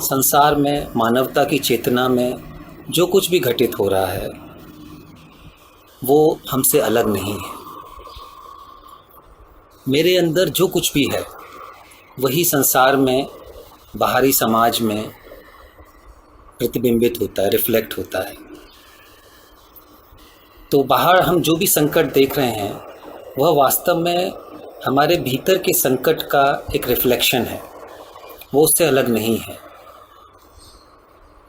संसार में मानवता की चेतना में जो कुछ भी घटित हो रहा है वो हमसे अलग नहीं है। मेरे अंदर जो कुछ भी है वही संसार में, बाहरी समाज में प्रतिबिंबित होता है, रिफ्लेक्ट होता है। तो बाहर हम जो भी संकट देख रहे हैं वह वास्तव में हमारे भीतर के संकट का एक रिफ्लेक्शन है, वो उससे अलग नहीं है।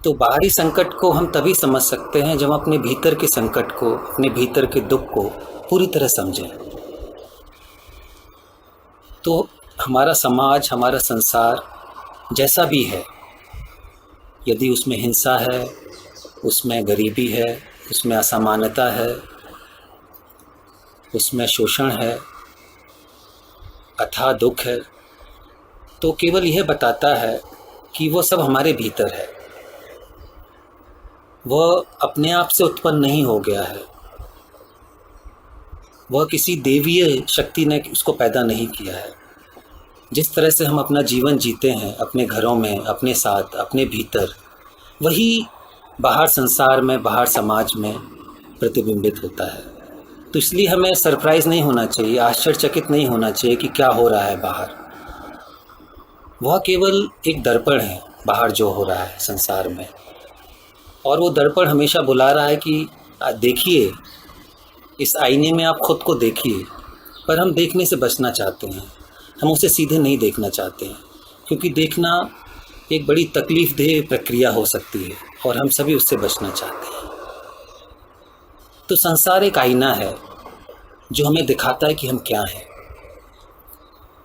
तो बाहरी संकट को हम तभी समझ सकते हैं जब हम अपने भीतर के संकट को, अपने भीतर के दुख को पूरी तरह समझें। तो हमारा समाज, हमारा संसार जैसा भी है, यदि उसमें हिंसा है, उसमें गरीबी है, उसमें असमानता है, उसमें शोषण है, अथाह दुख है, तो केवल यह बताता है कि वो सब हमारे भीतर है। वह अपने आप से उत्पन्न नहीं हो गया है, वह किसी देवीय शक्ति ने उसको पैदा नहीं किया है। जिस तरह से हम अपना जीवन जीते हैं अपने घरों में, अपने साथ, अपने भीतर, वही बाहर संसार में, बाहर समाज में प्रतिबिंबित होता है। तो इसलिए हमें सरप्राइज नहीं होना चाहिए, आश्चर्यचकित नहीं होना चाहिए कि क्या हो रहा है बाहर। वह केवल एक दर्पण है बाहर जो हो रहा है संसार में, और वो दर्पण हमेशा बुला रहा है कि देखिए, इस आईने में आप खुद को देखिए। पर हम देखने से बचना चाहते हैं, हम उसे सीधे नहीं देखना चाहते हैं, क्योंकि देखना एक बड़ी तकलीफ़देह प्रक्रिया हो सकती है और हम सभी उससे बचना चाहते हैं। तो संसार एक आईना है जो हमें दिखाता है कि हम क्या हैं।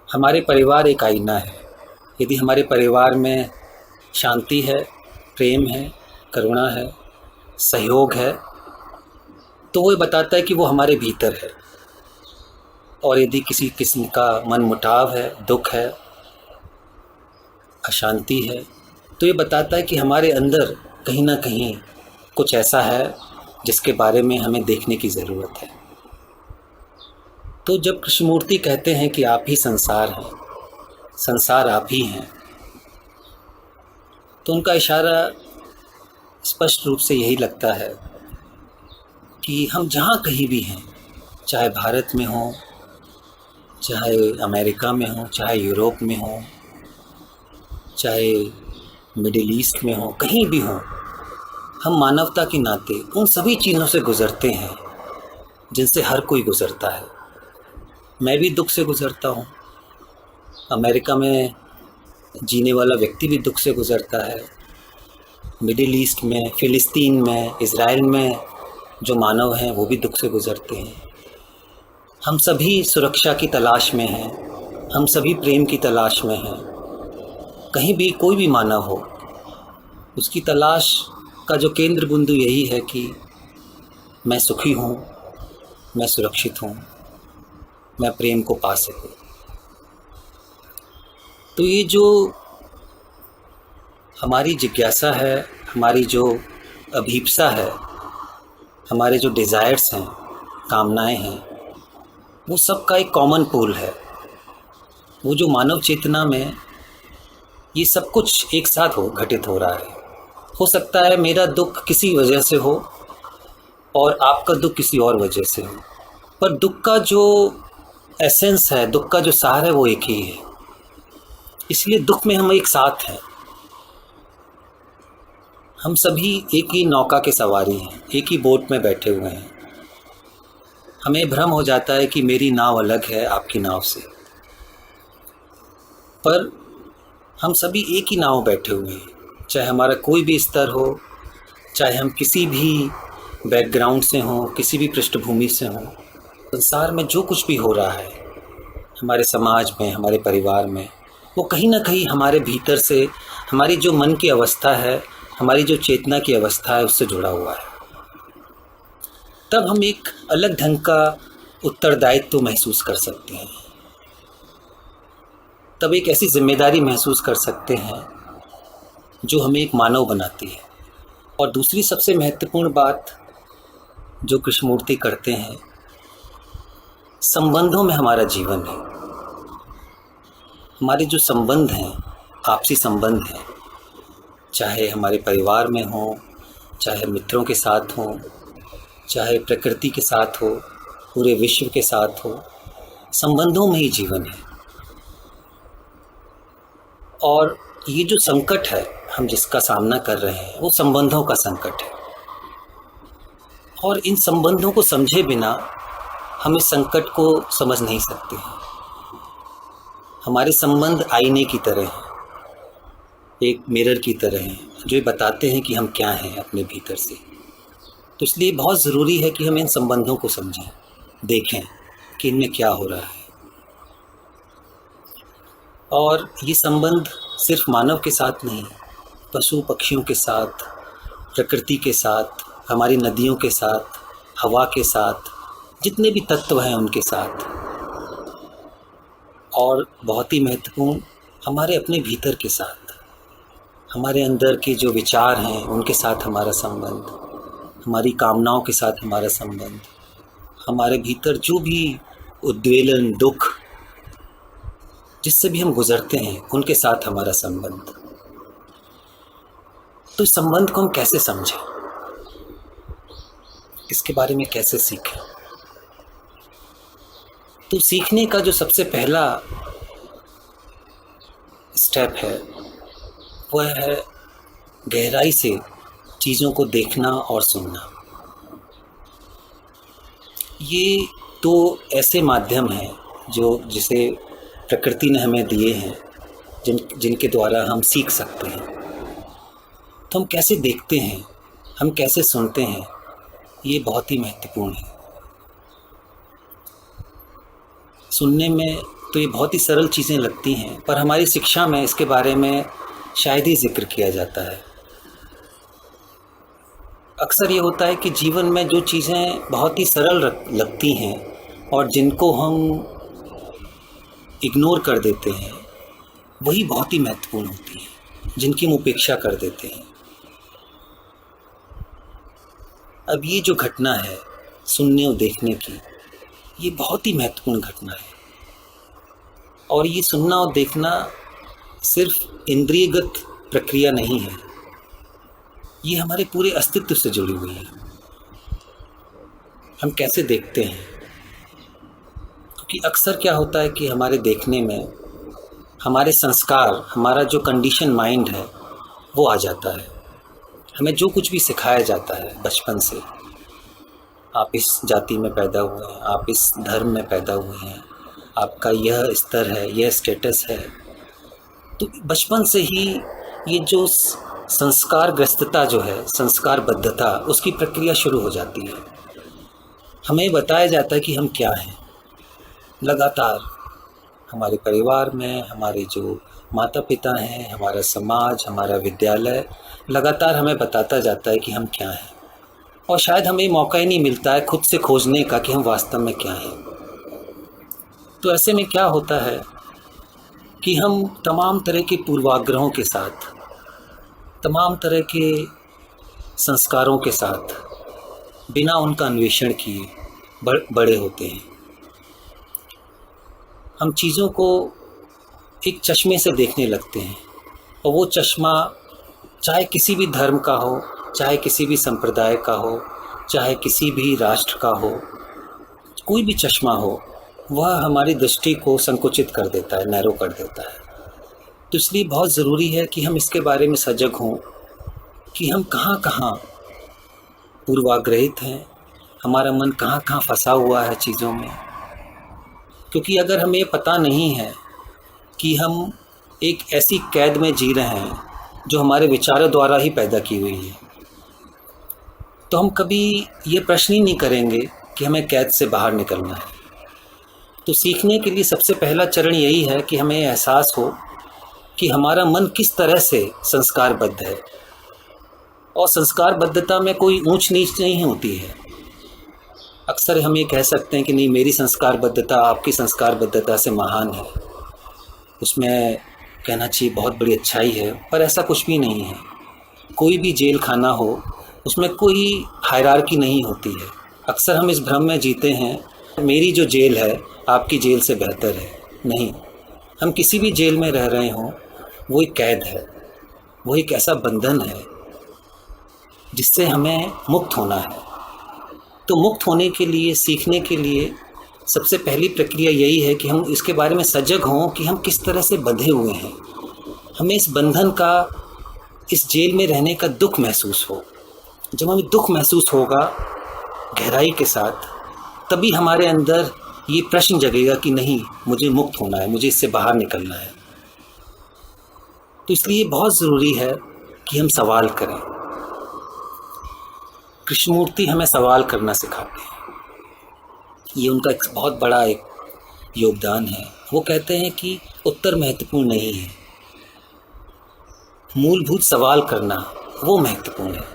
हमारे परिवार एक आईना है। यदि हमारे परिवार में शांति है, प्रेम है, करुणा है, सहयोग है, तो वो बताता है कि वो हमारे भीतर है। और यदि किसी किस्म का मनमुटाव है, दुख है, अशांति है, तो ये बताता है कि हमारे अंदर कहीं ना कहीं कुछ ऐसा है जिसके बारे में हमें देखने की ज़रूरत है। तो जब कृष्णमूर्ति कहते हैं कि आप ही संसार हैं, संसार आप ही हैं, तो उनका इशारा स्पष्ट रूप से यही लगता है कि हम जहाँ कहीं भी हैं, चाहे भारत में हो, चाहे अमेरिका में हो, चाहे यूरोप में हो, चाहे मिडिल ईस्ट में हो, कहीं भी हो, हम मानवता के नाते उन सभी चीज़ों से गुज़रते हैं जिनसे हर कोई गुज़रता है। मैं भी दुख से गुज़रता हूँ। अमेरिका में जीने वाला व्यक्ति भी दुख से गुज़रता है। मिडिल ईस्ट में, फ़िलिस्तीन में, इज़राइल में जो मानव हैं वो भी दुख से गुज़रते हैं। हम सभी सुरक्षा की तलाश में हैं, हम सभी प्रेम की तलाश में हैं। कहीं भी कोई भी मानव हो, उसकी तलाश का जो केंद्र बिंदु यही है कि मैं सुखी हूँ, मैं सुरक्षित हूँ, मैं प्रेम को पा सकूँ। तो ये जो हमारी जिज्ञासा है, हमारी जो अभीप्सा है, हमारे जो डिज़ायर्स हैं, कामनाएं हैं, वो सब का एक कॉमन पूल है। वो जो मानव चेतना में ये सब कुछ एक साथ घटित हो रहा है। हो सकता है मेरा दुख किसी वजह से हो और आपका दुख किसी और वजह से हो, पर दुख का जो एसेंस है, दुख का जो सार है, वो एक ही है। इसलिए दुख में हम एक साथ हैं। हम सभी एक ही नौका के सवारी हैं, एक ही बोट में बैठे हुए हैं। हमें भ्रम हो जाता है कि मेरी नाव अलग है आपकी नाव से, पर हम सभी एक ही नाव बैठे हुए हैं। चाहे हमारा कोई भी स्तर हो, चाहे हम किसी भी बैकग्राउंड से हों, किसी भी पृष्ठभूमि से हों, संसार में जो कुछ भी हो रहा है हमारे समाज में, हमारे परिवार में, वो कहीं ना कहीं हमारे भीतर से, हमारी जो मन की अवस्था है, हमारी जो चेतना की अवस्था है, उससे जुड़ा हुआ है। तब हम एक अलग ढंग का उत्तरदायित्व महसूस कर सकते हैं, तब एक ऐसी जिम्मेदारी महसूस कर सकते हैं जो हमें एक मानव बनाती है। और दूसरी सबसे महत्वपूर्ण बात जो कृष्णमूर्ति करते हैं, संबंधों में हमारा जीवन है। हमारे जो संबंध हैं, आपसी संबंध हैं, चाहे हमारे परिवार में हो, चाहे मित्रों के साथ हो, चाहे प्रकृति के साथ हो, पूरे विश्व के साथ हो, संबंधों में ही जीवन है। और ये जो संकट है हम जिसका सामना कर रहे हैं वो संबंधों का संकट है, और इन संबंधों को समझे बिना हम इस संकट को समझ नहीं सकते हैं। हमारे संबंध आईने की तरह हैं, एक मिरर की तरह हैं, जो ये बताते हैं कि हम क्या हैं अपने भीतर से। तो इसलिए बहुत ज़रूरी है कि हम इन संबंधों को समझें, देखें कि इनमें क्या हो रहा है। और ये संबंध सिर्फ मानव के साथ नहीं, पशु पक्षियों के साथ, प्रकृति के साथ, हमारी नदियों के साथ, हवा के साथ, जितने भी तत्व हैं उनके साथ, और बहुत ही महत्वपूर्ण हमारे अपने भीतर के साथ, हमारे अंदर के जो विचार हैं उनके साथ हमारा संबंध, हमारी कामनाओं के साथ हमारा संबंध, हमारे भीतर जो भी उद्वेलन, दुख जिससे भी हम गुजरते हैं उनके साथ हमारा संबंध। तो इस संबंध को हम कैसे समझें, इसके बारे में कैसे सीखें? तो सीखने का जो सबसे पहला स्टेप है वह है गहराई से चीज़ों को देखना और सुनना। ये तो ऐसे माध्यम हैं जिसे प्रकृति ने हमें दिए हैं, जिनके द्वारा हम सीख सकते हैं। तो हम कैसे देखते हैं, हम कैसे सुनते हैं, ये बहुत ही महत्वपूर्ण है। सुनने में तो ये बहुत ही सरल चीज़ें लगती हैं, पर हमारी शिक्षा में इसके बारे में शायद ही जिक्र किया जाता है। अक्सर ये होता है कि जीवन में जो चीज़ें बहुत ही सरल लगती हैं और जिनको हम इग्नोर कर देते हैं वही बहुत ही महत्वपूर्ण होती हैं, जिनकी हम उपेक्षा कर देते हैं। अब ये जो घटना है सुनने और देखने की, ये बहुत ही महत्वपूर्ण घटना है। और ये सुनना और देखना सिर्फ इंद्रियगत प्रक्रिया नहीं है, ये हमारे पूरे अस्तित्व से जुड़ी हुई है। हम कैसे देखते हैं, क्योंकि अक्सर क्या होता है कि हमारे देखने में हमारे संस्कार, हमारा जो कंडीशन माइंड है वो आ जाता है। हमें जो कुछ भी सिखाया जाता है बचपन से, आप इस जाति में पैदा हुए हैं, आप इस धर्म में पैदा हुए हैं, आपका यह स्तर है, यह स्टेटस है, तो बचपन से ही ये जो संस्कार ग्रस्तता जो है, संस्कार बद्धता, उसकी प्रक्रिया शुरू हो जाती है। हमें बताया जाता है कि हम क्या हैं। लगातार हमारे परिवार में, हमारे जो माता पिता हैं, हमारा समाज, हमारा विद्यालय लगातार हमें बताता जाता है कि हम क्या हैं, और शायद हमें मौका ही नहीं मिलता है खुद से खोजने का कि हम वास्तव में क्या हैं। तो ऐसे में क्या होता है कि हम तमाम तरह के पूर्वाग्रहों के साथ, तमाम तरह के संस्कारों के साथ बिना उनका अन्वेषण किए बड़े होते हैं। हम चीज़ों को एक चश्मे से देखने लगते हैं, और वो चश्मा चाहे किसी भी धर्म का हो, चाहे किसी भी संप्रदाय का हो, चाहे किसी भी राष्ट्र का हो, कोई भी चश्मा हो, वह हमारी दृष्टि को संकुचित कर देता है, नैरो कर देता है। तो इसलिए बहुत ज़रूरी है कि हम इसके बारे में सजग हों कि हम कहाँ कहाँ पूर्वाग्रहित हैं, हमारा मन कहाँ कहाँ फंसा हुआ है चीज़ों में। क्योंकि अगर हमें पता नहीं है कि हम एक ऐसी कैद में जी रहे हैं जो हमारे विचारों द्वारा ही पैदा की हुई है, तो हम कभी ये प्रश्न ही नहीं करेंगे कि हमें कैद से बाहर निकलना है। तो सीखने के लिए सबसे पहला चरण यही है कि हमें एहसास हो कि हमारा मन किस तरह से संस्कारबद्ध है, और संस्कारबद्धता में कोई ऊंच नीच नहीं होती है। अक्सर हम ये कह सकते हैं कि नहीं, मेरी संस्कारबद्धता आपकी संस्कारबद्धता से महान है, उसमें कहना चाहिए बहुत बड़ी अच्छाई है, पर ऐसा कुछ भी नहीं है। कोई भी जेल खाना हो, उसमें कोई हायरार्की नहीं होती है। अक्सर हम इस भ्रम में जीते हैं मेरी जो जेल है आपकी जेल से बेहतर है। नहीं, हम किसी भी जेल में रह रहे हों वो एक कैद है, वो एक ऐसा बंधन है जिससे हमें मुक्त होना है। तो मुक्त होने के लिए, सीखने के लिए सबसे पहली प्रक्रिया यही है कि हम इसके बारे में सजग हों कि हम किस तरह से बंधे हुए हैं। हमें इस बंधन का, इस जेल में रहने का दुख महसूस हो। जब हमें दुख महसूस होगा गहराई के साथ, तभी हमारे अंदर ये प्रश्न जगेगा कि नहीं, मुझे मुक्त होना है, मुझे इससे बाहर निकलना है। तो इसलिए बहुत ज़रूरी है कि हम सवाल करें। कृष्णमूर्ति हमें सवाल करना सिखाते हैं, ये उनका एक बहुत बड़ा एक योगदान है। वो कहते हैं कि उत्तर महत्वपूर्ण नहीं है, मूलभूत सवाल करना वो महत्वपूर्ण है।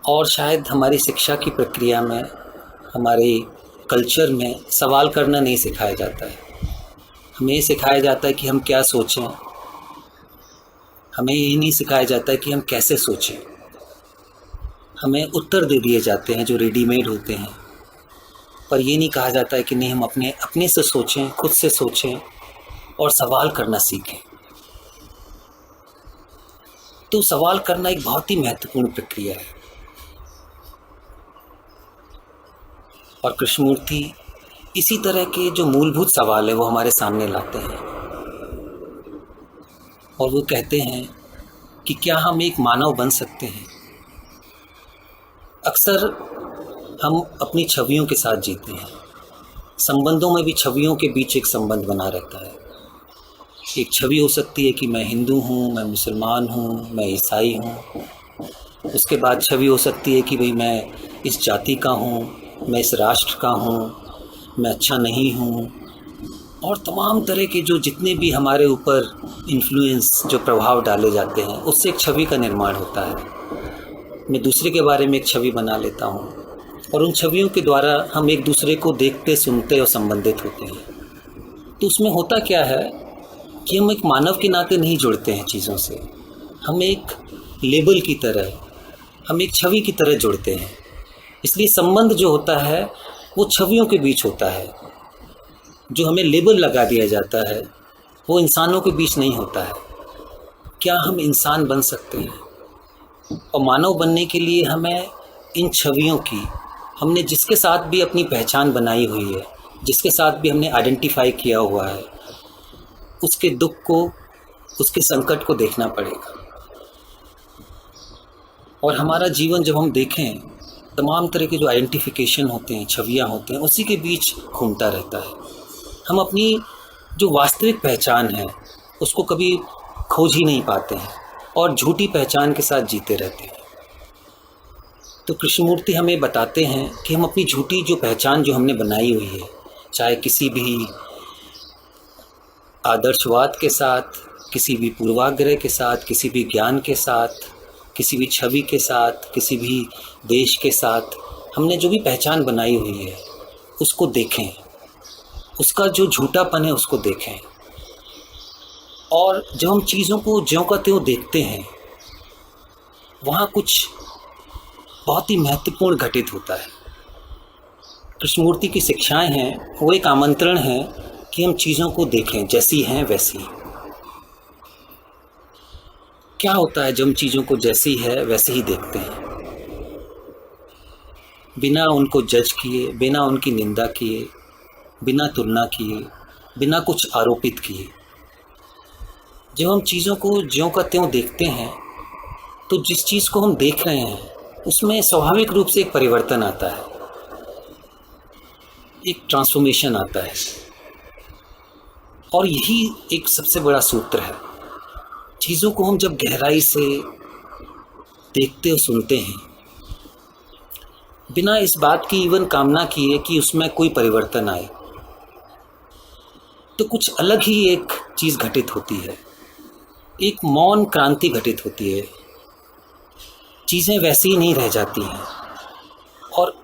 और शायद हमारी शिक्षा की प्रक्रिया में, हमारे कल्चर में सवाल करना नहीं सिखाया जाता है। हमें ये सिखाया जाता है कि हम क्या सोचें, हमें ये नहीं सिखाया जाता है कि हम कैसे सोचें। हमें उत्तर दे दिए जाते हैं जो रेडीमेड होते हैं, पर ये नहीं कहा जाता है कि नहीं, हम अपने से सोचें, खुद से सोचें और सवाल करना सीखें। तो सवाल करना एक बहुत ही महत्वपूर्ण प्रक्रिया है। और कृष्णमूर्ति इसी तरह के जो मूलभूत सवाल है वो हमारे सामने लाते हैं और वो कहते हैं कि क्या हम एक मानव बन सकते हैं। अक्सर हम अपनी छवियों के साथ जीते हैं, संबंधों में भी छवियों के बीच एक संबंध बना रहता है। एक छवि हो सकती है कि मैं हिंदू हूँ, मैं मुसलमान हूँ, मैं ईसाई हूँ। उसके बाद छवि हो सकती है कि भाई मैं इस जाति का हूँ, मैं इस राष्ट्र का हूँ, मैं अच्छा नहीं हूँ। और तमाम तरह के जो जितने भी हमारे ऊपर इन्फ्लुएंस, जो प्रभाव डाले जाते हैं, उससे एक छवि का निर्माण होता है। मैं दूसरे के बारे में एक छवि बना लेता हूँ और उन छवियों के द्वारा हम एक दूसरे को देखते, सुनते और संबंधित होते हैं। तो उसमें होता क्या है कि हम एक मानव के नाते नहीं जुड़ते हैं चीज़ों से, हम एक लेबल की तरह, हम एक छवि की तरह जुड़ते हैं। इसलिए संबंध जो होता है वो छवियों के बीच होता है। जो हमें लेबल लगा दिया जाता है वो इंसानों के बीच नहीं होता है। क्या हम इंसान बन सकते हैं? और मानव बनने के लिए हमें इन छवियों की, हमने जिसके साथ भी अपनी पहचान बनाई हुई है, जिसके साथ भी हमने आइडेंटिफाई किया हुआ है, उसके दुख को, उसके संकट को देखना पड़ेगा। और हमारा जीवन जब हम देखें, तमाम तरह के जो आइडेंटिफिकेशन होते हैं, छवियाँ होते हैं, उसी के बीच घूमता रहता है। हम अपनी जो वास्तविक पहचान है उसको कभी खोज ही नहीं पाते हैं और झूठी पहचान के साथ जीते रहते हैं। तो कृष्णमूर्ति हमें बताते हैं कि हम अपनी झूठी जो पहचान जो हमने बनाई हुई है, चाहे किसी भी आदर्शवाद के साथ, किसी भी पूर्वाग्रह के साथ, किसी भी ज्ञान के साथ, किसी भी छवि के साथ, किसी भी देश के साथ, हमने जो भी पहचान बनाई हुई है उसको देखें, उसका जो झूठापन है उसको देखें। और जब हम चीज़ों को ज्यों का त्यों देखते हैं, वहाँ कुछ बहुत ही महत्वपूर्ण घटित होता है। कृष्णमूर्ति की शिक्षाएं हैं, वो एक आमंत्रण है कि हम चीज़ों को देखें जैसी हैं वैसी। क्या होता है जब हम चीज़ों को जैसी है वैसे ही देखते हैं, बिना उनको जज किए, बिना उनकी निंदा किए, बिना तुलना किए, बिना कुछ आरोपित किए। जब हम चीज़ों को ज्यों का त्यों देखते हैं तो जिस चीज़ को हम देख रहे हैं उसमें स्वाभाविक रूप से एक परिवर्तन आता है, एक ट्रांसफॉर्मेशन आता है। और यही एक सबसे बड़ा सूत्र है। चीज़ों को हम जब गहराई से देखते और सुनते हैं, बिना इस बात की इवन कामना किए कि उसमें कोई परिवर्तन आए, तो कुछ अलग ही एक चीज़ घटित होती है, एक मौन क्रांति घटित होती है। चीज़ें वैसी ही नहीं रह जाती हैं। और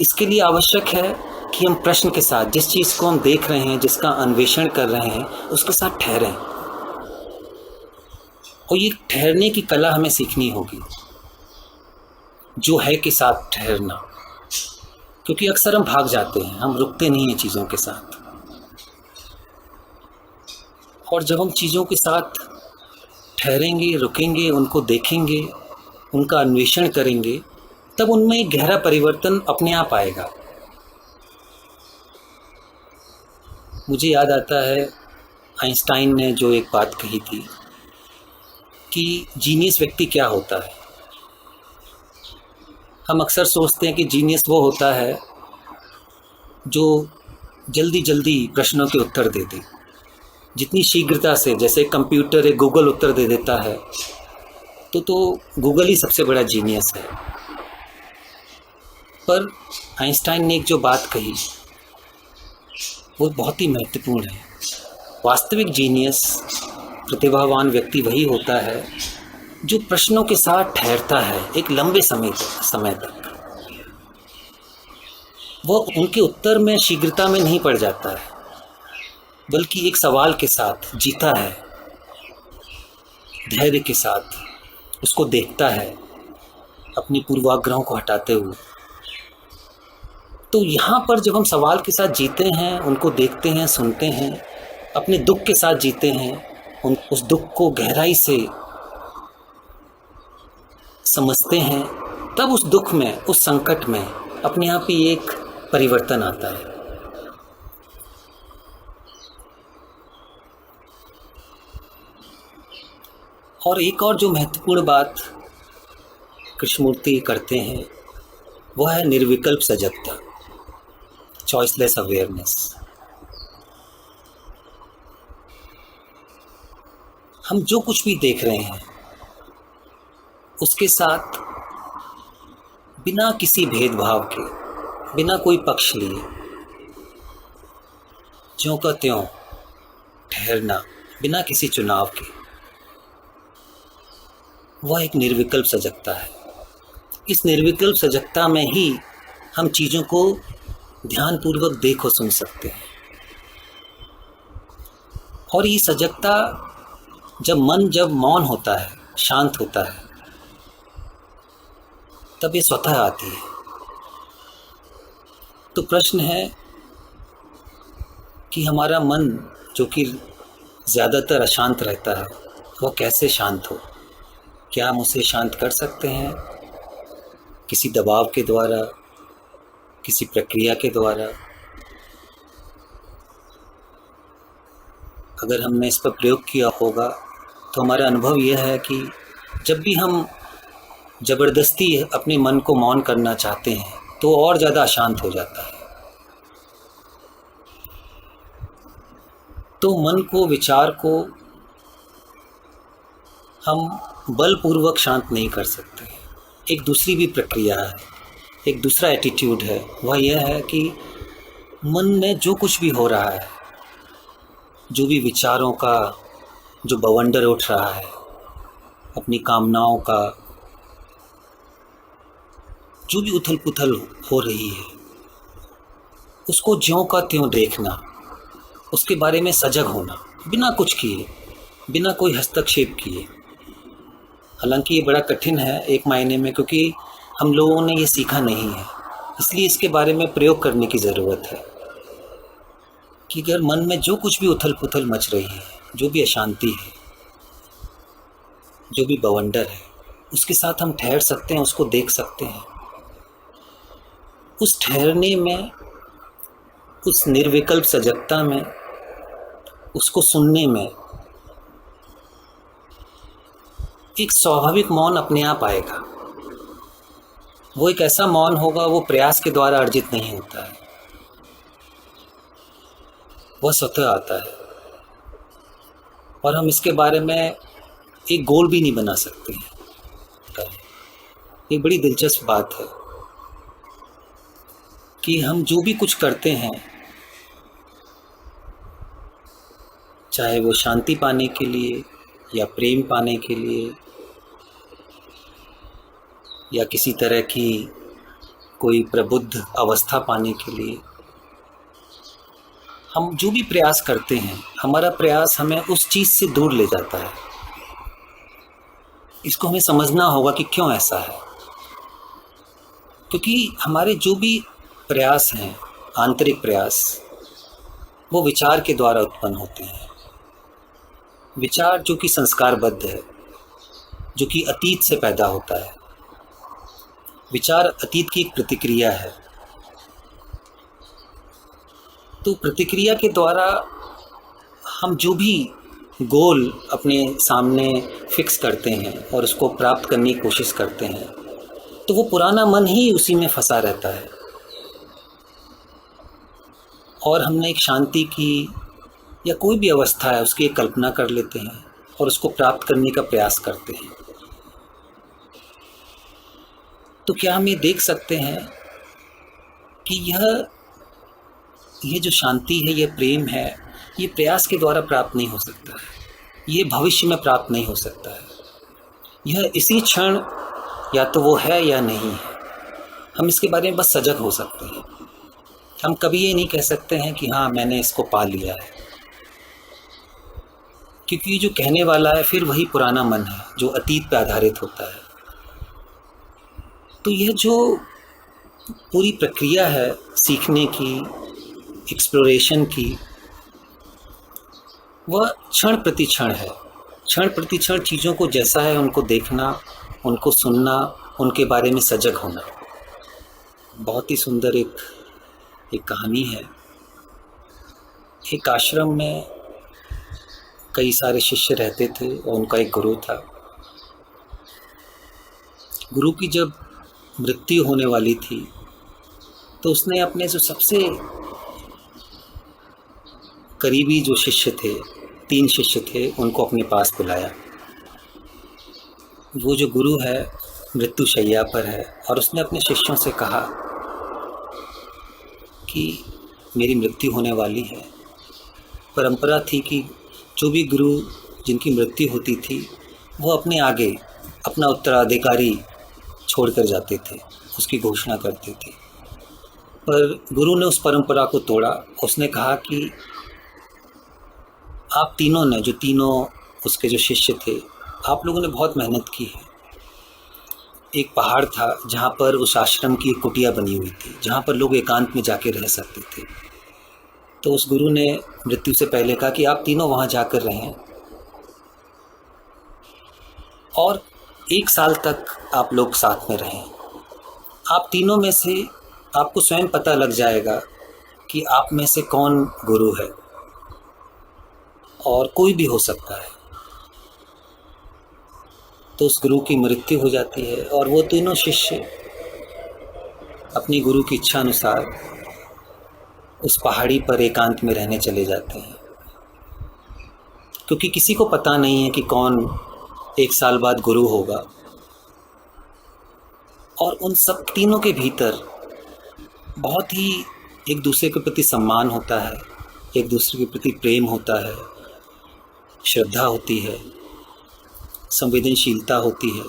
इसके लिए आवश्यक है कि हम प्रश्न के साथ, जिस चीज़ को हम देख रहे हैं, जिसका अन्वेषण कर रहे हैं, उसके साथ ठहरें। और ये ठहरने की कला हमें सीखनी होगी, जो है के साथ ठहरना। क्योंकि अक्सर हम भाग जाते हैं, हम रुकते नहीं हैं चीज़ों के साथ। और जब हम चीज़ों के साथ ठहरेंगे, रुकेंगे, उनको देखेंगे, उनका अन्वेषण करेंगे, तब उनमें एक गहरा परिवर्तन अपने आप आएगा। मुझे याद आता है आइंस्टाइन ने जो एक बात कही थी कि जीनियस व्यक्ति क्या होता है। हम अक्सर सोचते हैं कि जीनियस वो होता है जो जल्दी जल्दी प्रश्नों के उत्तर दे दे, जितनी शीघ्रता से, जैसे कंप्यूटर एक गूगल उत्तर दे देता है तो गूगल ही सबसे बड़ा जीनियस है। पर आइंस्टाइन ने एक जो बात कही वो बहुत ही महत्वपूर्ण है। वास्तविक जीनियस, प्रतिभावान व्यक्ति वही होता है जो प्रश्नों के साथ ठहरता है एक लंबे समय तक। वो उनके उत्तर में शीघ्रता में नहीं पड़ जाता है, बल्कि एक सवाल के साथ जीता है, धैर्य के साथ उसको देखता है, अपनी पूर्वाग्रहों को हटाते हुए। तो यहाँ पर जब हम सवाल के साथ जीते हैं, उनको देखते हैं, सुनते हैं, अपने दुख के साथ जीते हैं, उस दुख को गहराई से समझते हैं, तब उस दुख में, उस संकट में अपने आप ही एक परिवर्तन आता है। और एक और जो महत्वपूर्ण बात कृष्णमूर्ति करते हैं वह है निर्विकल्प सजगता, चॉइसलेस अवेयरनेस। हम जो कुछ भी देख रहे हैं उसके साथ बिना किसी भेदभाव के, बिना कोई पक्ष लिए, ज्यों का त्यों ठहरना, बिना किसी चुनाव के, वह एक निर्विकल्प सजगता है। इस निर्विकल्प सजगता में ही हम चीज़ों को ध्यानपूर्वक देख और सुन सकते हैं। और ये सजगता जब मौन होता है, शांत होता है, तब ये स्वतः आती है। तो प्रश्न है कि हमारा मन जो कि ज़्यादातर अशांत रहता है वह कैसे शांत हो? क्या हम उसे शांत कर सकते हैं? किसी दबाव के द्वारा, किसी प्रक्रिया के द्वारा? अगर हमने इस पर प्रयोग किया होगा तो हमारा अनुभव यह है कि जब भी हम ज़बरदस्ती अपने मन को मौन करना चाहते हैं तो और ज़्यादा अशांत हो जाता है। तो मन को, विचार को हम बलपूर्वक शांत नहीं कर सकते। एक दूसरी भी प्रक्रिया है, एक दूसरा एटीट्यूड है, वह यह है कि मन में जो कुछ भी हो रहा है, जो भी विचारों का जो बवंडर उठ रहा है, अपनी कामनाओं का जो भी उथल पुथल हो रही है, उसको ज्यों का त्यों देखना, उसके बारे में सजग होना, बिना कुछ किए, बिना कोई हस्तक्षेप किए। हालांकि ये बड़ा कठिन है एक मायने में, क्योंकि हम लोगों ने ये सीखा नहीं है, इसलिए इसके बारे में प्रयोग करने की ज़रूरत है कि अगर मन में जो कुछ भी उथल पुथल मच रही है, जो भी अशांति है, जो भी बवंडर है, उसके साथ हम ठहर सकते हैं, उसको देख सकते हैं। उस ठहरने में, उस निर्विकल्प सजगता में, उसको सुनने में एक स्वाभाविक मौन अपने आप आएगा। वो एक ऐसा मौन होगा, वो प्रयास के द्वारा अर्जित नहीं होता है, वह स्वतः आता है। और हम इसके बारे में एक गोल भी नहीं बना सकते हैं। एक बड़ी दिलचस्प बात है कि हम जो भी कुछ करते हैं, चाहे वो शांति पाने के लिए या प्रेम पाने के लिए या किसी तरह की कोई प्रबुद्ध अवस्था पाने के लिए, हम जो भी प्रयास करते हैं, हमारा प्रयास हमें उस चीज़ से दूर ले जाता है। इसको हमें समझना होगा कि क्यों ऐसा है। क्योंकि हमारे जो भी प्रयास हैं, आंतरिक प्रयास, वो विचार के द्वारा उत्पन्न होते हैं। विचार जो कि संस्कारबद्ध है, जो कि अतीत से पैदा होता है। विचार अतीत की एक प्रतिक्रिया है। तो प्रतिक्रिया के द्वारा हम जो भी गोल अपने सामने फिक्स करते हैं और उसको प्राप्त करने की कोशिश करते हैं, तो वो पुराना मन ही उसी में फंसा रहता है और हमने एक शांति की या कोई भी अवस्था है उसकी एक कल्पना कर लेते हैं और उसको प्राप्त करने का प्रयास करते हैं। तो क्या हम ये देख सकते हैं कि ये जो शांति है, ये प्रेम है, ये प्रयास के द्वारा प्राप्त नहीं हो सकता है, ये भविष्य में प्राप्त नहीं हो सकता है। यह इसी क्षण या तो वो है या नहीं है। हम इसके बारे में बस सजग हो सकते हैं। हम कभी ये नहीं कह सकते हैं कि हाँ मैंने इसको पा लिया है, क्योंकि जो कहने वाला है फिर वही पुराना मन है जो अतीत पर आधारित होता है। तो यह जो पूरी प्रक्रिया है सीखने की, एक्सप्लोरेशन की, वह क्षण प्रति क्षण है। क्षण प्रति क्षण चीज़ों को जैसा है उनको देखना, उनको सुनना, उनके बारे में सजग होना। बहुत ही सुंदर एक कहानी है। एक आश्रम में कई सारे शिष्य रहते थे और उनका एक गुरु था। गुरु की जब मृत्यु होने वाली थी तो उसने अपने जो सबसे करीबी जो शिष्य थे, 3 शिष्य थे, उनको अपने पास बुलाया। वो जो गुरु है मृत्यु शैया पर है और उसने अपने शिष्यों से कहा कि मेरी मृत्यु होने वाली है। परंपरा थी कि जो भी गुरु जिनकी मृत्यु होती थी वो अपने आगे अपना उत्तराधिकारी छोड़कर जाते थे, उसकी घोषणा करते थे। पर गुरु ने उस परंपरा को तोड़ा। उसने कहा कि आप तीनों ने, जो तीनों उसके जो शिष्य थे, आप लोगों ने बहुत मेहनत की है। एक पहाड़ था जहाँ पर उस आश्रम की एक कुटिया बनी हुई थी, जहाँ पर लोग एकांत में जाके रह सकते थे। तो उस गुरु ने मृत्यु से पहले कहा कि आप तीनों वहाँ जाकर रहें और 1 साल तक आप लोग साथ में रहें। आप तीनों में से आपको स्वयं पता लग जाएगा कि आप में से कौन गुरु है, और कोई भी हो सकता है। तो उस गुरु की मृत्यु हो जाती है और वो तीनों शिष्य अपनी गुरु की इच्छा अनुसार उस पहाड़ी पर एकांत में रहने चले जाते हैं, क्योंकि किसी को पता नहीं है कि कौन 1 साल बाद गुरु होगा। और उन सब तीनों के भीतर बहुत ही एक दूसरे के प्रति सम्मान होता है, एक दूसरे के प्रति प्रेम होता है, श्रद्धा होती है, संवेदनशीलता होती है।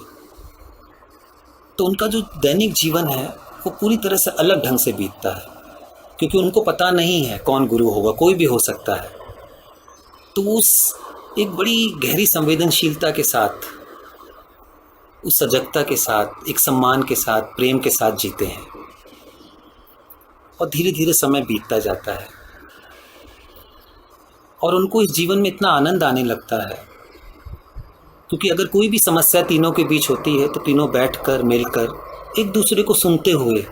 तो उनका जो दैनिक जीवन है वो पूरी तरह से अलग ढंग से बीतता है, क्योंकि उनको पता नहीं है कौन गुरु होगा, कोई भी हो सकता है। तो उस एक बड़ी गहरी संवेदनशीलता के साथ, उस सजगता के साथ, एक सम्मान के साथ, प्रेम के साथ जीते हैं और धीरे धीरे समय बीतता जाता है और उनको इस जीवन में इतना आनंद आने लगता है, क्योंकि अगर कोई भी समस्या तीनों के बीच होती है तो तीनों बैठकर मिलकर एक दूसरे को सुनते हुए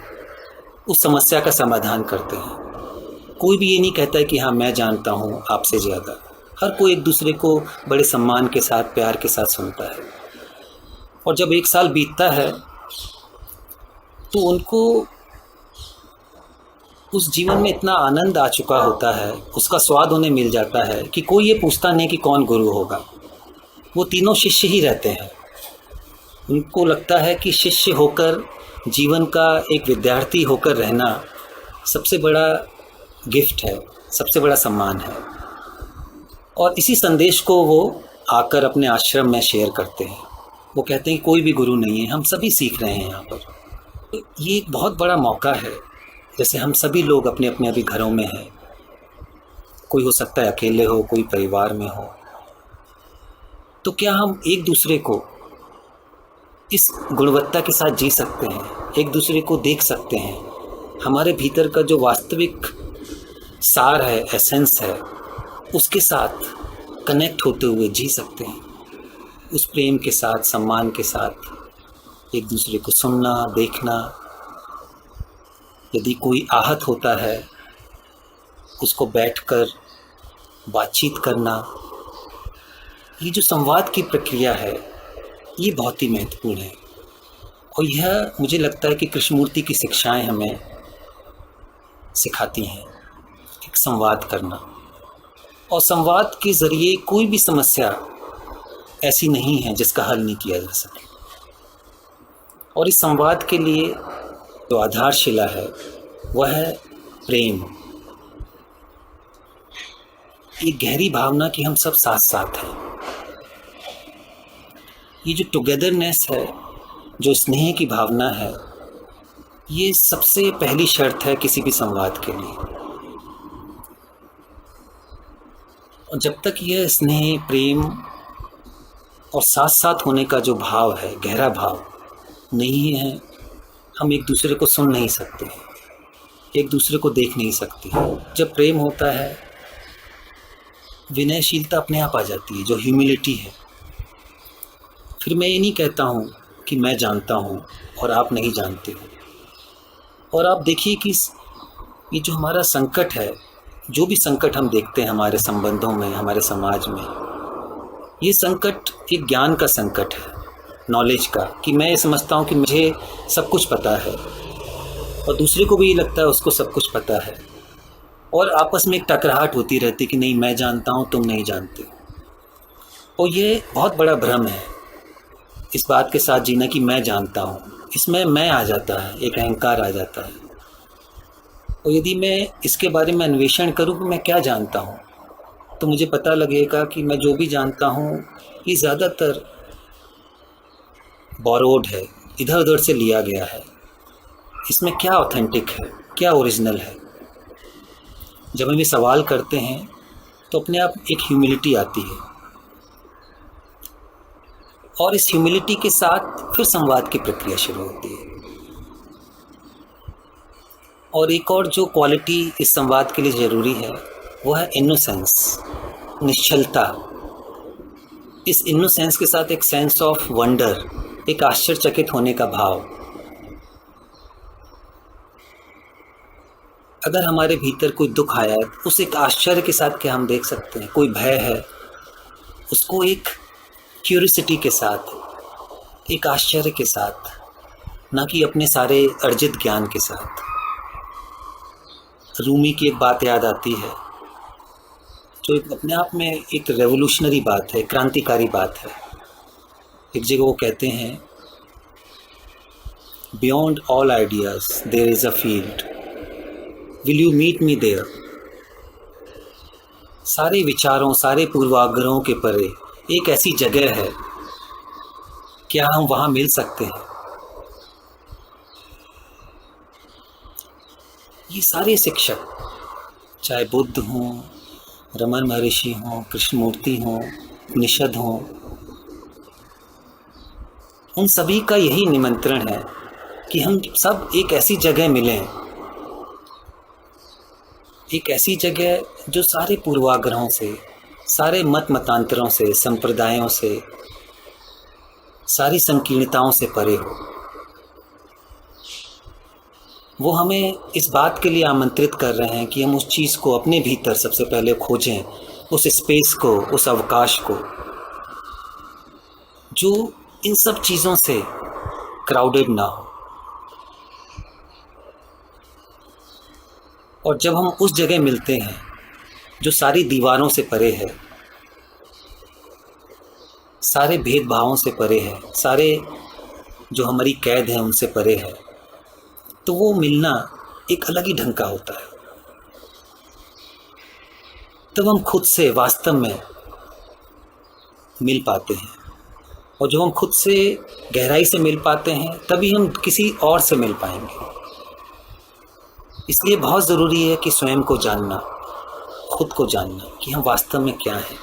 उस समस्या का समाधान करते हैं। कोई भी ये नहीं कहता है कि हाँ मैं जानता हूँ आपसे ज़्यादा। हर कोई एक दूसरे को बड़े सम्मान के साथ, प्यार के साथ सुनता है। और जब 1 साल बीतता है तो उनको उस जीवन में इतना आनंद आ चुका होता है, उसका स्वाद उन्हें मिल जाता है कि कोई ये पूछता नहीं कि कौन गुरु होगा। वो तीनों शिष्य ही रहते हैं। उनको लगता है कि शिष्य होकर, जीवन का एक विद्यार्थी होकर रहना सबसे बड़ा गिफ्ट है, सबसे बड़ा सम्मान है। और इसी संदेश को वो आकर अपने आश्रम में शेयर करते हैं। वो कहते हैं कि कोई भी गुरु नहीं है, हम सभी सीख रहे हैं यहाँ पर। ये एक बहुत बड़ा मौका है। जैसे हम सभी लोग अपने अपने अभी घरों में हैं, कोई हो सकता है अकेले हो, कोई परिवार में हो, तो क्या हम एक दूसरे को इस गुणवत्ता के साथ जी सकते हैं, एक दूसरे को देख सकते हैं, हमारे भीतर का जो वास्तविक सार है, एसेंस है, उसके साथ कनेक्ट होते हुए जी सकते हैं। उस प्रेम के साथ, सम्मान के साथ एक दूसरे को सुनना, देखना। यदि कोई आहत होता है उसको बैठकर बातचीत करना। ये जो संवाद की प्रक्रिया है ये बहुत ही महत्वपूर्ण है, और यह मुझे लगता है कि कृष्णमूर्ति की शिक्षाएं हमें सिखाती हैं एक संवाद करना। और संवाद के ज़रिए कोई भी समस्या ऐसी नहीं है जिसका हल नहीं किया जा सके। और इस संवाद के लिए जो आधारशिला है वह है प्रेम, एक गहरी भावना कि हम सब साथ साथ हैं। ये जो टुगेदरनेस है, जो स्नेह की भावना है, ये सबसे पहली शर्त है किसी भी संवाद के लिए। और जब तक यह स्नेह, प्रेम और साथ साथ होने का जो भाव है, गहरा भाव नहीं है, हम एक दूसरे को सुन नहीं सकते, एक दूसरे को देख नहीं सकते। जब प्रेम होता है विनयशीलता अपने आप आ जाती है, जो ह्यूमिलिटी है। फिर मैं ये नहीं कहता हूँ कि मैं जानता हूँ और आप नहीं जानते हो। और आप देखिए कि ये जो हमारा संकट है, जो भी संकट हम देखते हैं हमारे संबंधों में, हमारे समाज में, ये संकट एक ज्ञान का संकट है, नॉलेज का, कि मैं ये समझता हूँ कि मुझे सब कुछ पता है और दूसरे को भी ये लगता है उसको सब कुछ पता है, और आपस में एक टकराहट होती रहती कि नहीं मैं जानता हूँ तुम नहीं जानते। और ये बहुत बड़ा भ्रम है इस बात के साथ जीना कि मैं जानता हूँ। इसमें मैं आ जाता है, एक अहंकार आ जाता है। और यदि मैं इसके बारे में अन्वेषण करूँ कि मैं क्या जानता हूँ, तो मुझे पता लगेगा कि मैं जो भी जानता हूँ ये ज़्यादातर बोरोड है, इधर उधर से लिया गया है। इसमें क्या ऑथेंटिक है, क्या ओरिजिनल है। जब हम ये सवाल करते हैं तो अपने आप एक ह्यूमिलिटी आती है, और इस ह्यूमिलिटी के साथ फिर संवाद की प्रक्रिया शुरू होती है। और एक और जो क्वालिटी इस संवाद के लिए ज़रूरी है वो है इनोसेंस, निश्चलता। इस इनोसेंस के साथ एक सेंस ऑफ वंडर, एक आश्चर्यचकित होने का भाव। अगर हमारे भीतर कोई दुख आया है उस एक आश्चर्य के साथ क्या हम देख सकते हैं, कोई भय है उसको एक क्यूरियोसिटी के साथ, एक आश्चर्य के साथ, ना कि अपने सारे अर्जित ज्ञान के साथ। रूमी की एक बात याद आती है जो अपने आप में एक रेवोल्यूशनरी बात है, क्रांतिकारी बात है। एक जगह वो कहते हैं, beyond all ideas there is a field, will you meet me there. सारे विचारों, सारे पूर्वाग्रहों के परे एक ऐसी जगह है, क्या हम वहाँ मिल सकते हैं? ये सारे शिक्षक, चाहे बुद्ध हों, रमन महर्षि हों, कृष्णमूर्ति हों, उपनिषद हों, उन सभी का यही निमंत्रण है कि हम सब एक ऐसी जगह मिलें, एक ऐसी जगह जो सारे पूर्वाग्रहों से, सारे मत मतांतरों से, संप्रदायों से, सारी संकीर्णताओं से परे हो। वो हमें इस बात के लिए आमंत्रित कर रहे हैं कि हम उस चीज़ को अपने भीतर सबसे पहले खोजें, उस स्पेस को, उस अवकाश को जो इन सब चीज़ों से क्राउडेड ना हो। और जब हम उस जगह मिलते हैं जो सारी दीवारों से परे है, सारे भेदभावों से परे है, सारे जो हमारी कैद है उनसे परे है, तो वो मिलना एक अलग ही ढंग का होता है। तब हम खुद से वास्तव में मिल पाते हैं, और जब हम खुद से गहराई से मिल पाते हैं तभी हम किसी और से मिल पाएंगे। इसलिए बहुत ज़रूरी है कि स्वयं को जानना, खुद को जानना कि हम वास्तव में क्या हैं।